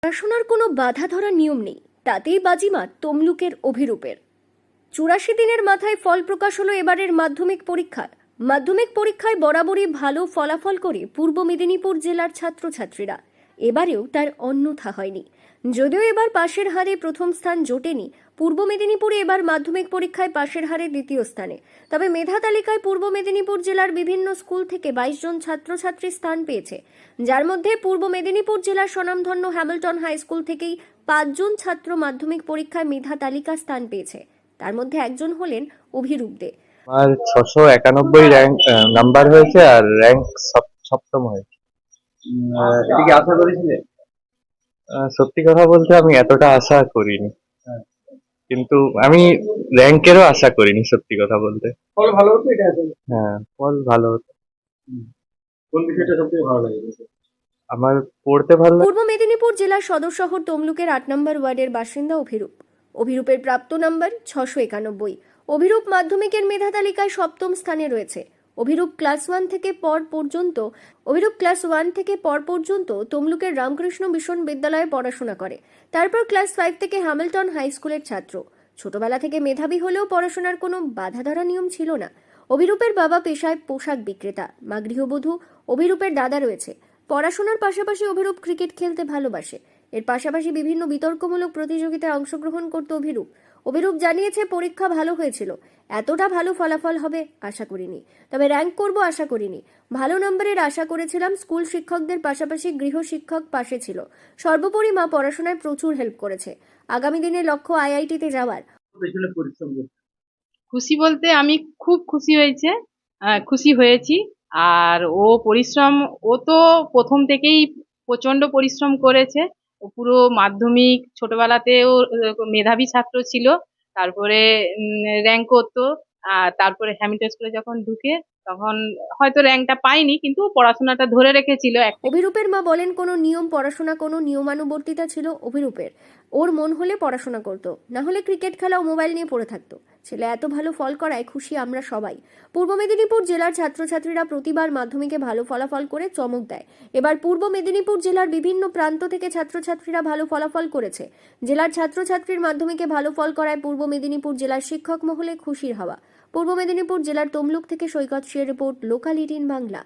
পড়াশোনার কোনো বাধা ধরার নিয়ম নেই, তাতেই বাজিমাত তমলুকের অভিরূপের। 84 দিনের মাথায় ফল প্রকাশ হলো এবারের মাধ্যমিক পরীক্ষায় বরাবরই ভালো ফলাফল করে পূর্ব মেদিনীপুর জেলার ছাত্রছাত্রীরা। এবারেও তার অন্যথা হয়নি। যদিও এবার পাশের হারে প্রথম স্থান জোটেনি, পূর্ব মেদিনীপুরে এবার মাধ্যমিক পরীক্ষায় পাশের হারে দ্বিতীয় স্থানে। তবে মেধা তালিকায় পূর্ব মেদিনীপুর জেলার বিভিন্ন স্কুল থেকে 22 জন ছাত্রছাত্রী স্থান পেয়েছে, যার মধ্যে পূর্ব মেদিনীপুর জেলার স্বনামধন্য হ্যামিল্টন হাই স্কুল থেকেই 5 জন ছাত্র মাধ্যমিক পরীক্ষায় মেধা তালিকা স্থান পেয়েছে। তার মধ্যে একজন হলেন অভিরূপ দে। আমার 691 র্যাঙ্ক নাম্বার হয়েছে আর র্যাঙ্ক সপ্তম হয়েছে। এটা কি আশা করেছিলে? সত্যি কথা বলতে আমি এতটা আশা করিনি, হ্যাঁ। কিন্তু আমি র্যাঙ্কেরও আশা করিনি সত্যি কথা বলতে। ফল ভালো হতো এটা আসলে। হ্যাঁ, ফল ভালো হতো। কোন বিষয়টা সবথেকে ভালো লাগে? আমার পড়তে ভালো লাগে। পূর্ব মেদিনীপুর জেলার সদর শহর তমলুকের 8 নম্বর ওয়ার্ডের বাসিন্দা অভিরূপের প্রাপ্ত নাম্বার 691। অভিরূপ মাধ্যমিকের মেধা তালিকায় সপ্তম স্থানে রয়েছে। অভিরূপ ক্লাস 1 থেকে পর পর্যন্ত তমলুকের রামকৃষ্ণ মিশন বিদ্যালয়ে পড়াশোনা করে। তারপর ক্লাস 5 থেকে হ্যামিল্টন হাই স্কুলের ছাত্র। ছোটবেলা থেকে মেধাবী হলেও পড়াশোনার কোনো বাধা ধরা নিয়ম ছিল না। অভিরূপের বাবা পেশায় পোশাক বিক্রেতা, মা গৃহবধূ। অভিরূপের দাদা রয়েছে। পড়াশোনার পাশাপাশি অভিরূপ ক্রিকেট খেলতে ভালোবাসে। এর পাশাপাশি বিভিন্ন বিতর্কমূলক প্রতিযোগিতায় অংশগ্রহণ করত অভিরূপ জানিয়েছে, পরীক্ষা ভালো হয়েছিল, এতটা ভালো ফলাফল হবে আশা করিনি, তবে র্যাঙ্ক করব আশা করিনি। ভালো নম্বরের আশা করেছিলাম। স্কুল শিক্ষকদের পাশাপাশি গৃহ শিক্ষক পাশে ছিল। সর্বোপরি মা পড়াশোনায় প্রচুর হেল্প করেছে। আগামী দিনে লক্ষ্য আইআইটিতে যাওয়ার। পেছনে পরিশ্রম করতে খুশি বলতে আমি খুব খুশি হয়েছি। আর ও তো প্রথম থেকেই প্রচন্ড পরিশ্রম করেছে। ও পুরো মাধ্যমিক ছোটবেলাতেও মেধাবী ছাত্র ছিল, তারপরে র্যাঙ্ক করতো। আর তারপরে হ্যামিল্টন স্কুলে যখন ঢুকে তখন হয়তো র্যাঙ্কটা পাইনি, কিন্তু ও পড়াশোনাটা ধরে রেখেছিল। অভিরূপের মা বলেন, কোনো নিয়মানুবর্তিতা ছিল অভিরূপের। ওর মন হলে পড়াশোনা করতো, না হলে ক্রিকেট খেলা ও মোবাইল নিয়ে পড়ে থাকতো। ছেলে এত ভালো ফল করায় খুশি আমরা সবাই। পূর্ব মেদিনীপুর জেলার ছাত্রছাত্রীরা প্রতিবার মাধ্যমিকে ভালো ফলাফল করে চমক দেয়। এবার পূর্ব মেদিনীপুর জেলার বিভিন্ন প্রান্ত থেকে ছাত্রছাত্রীরা ভালো ফলাফল করেছে। জেলার ছাত্রছাত্রীর মাধ্যমিকে ভালো ফল করায় পূর্ব মেদিনীপুর জেলার শিক্ষক মহলে খুশির হাওয়া। পূর্ব মেদিনীপুর জেলার তমলুক থেকে সৈকত শের রিপোর্ট, লোকাল 18 বাংলা।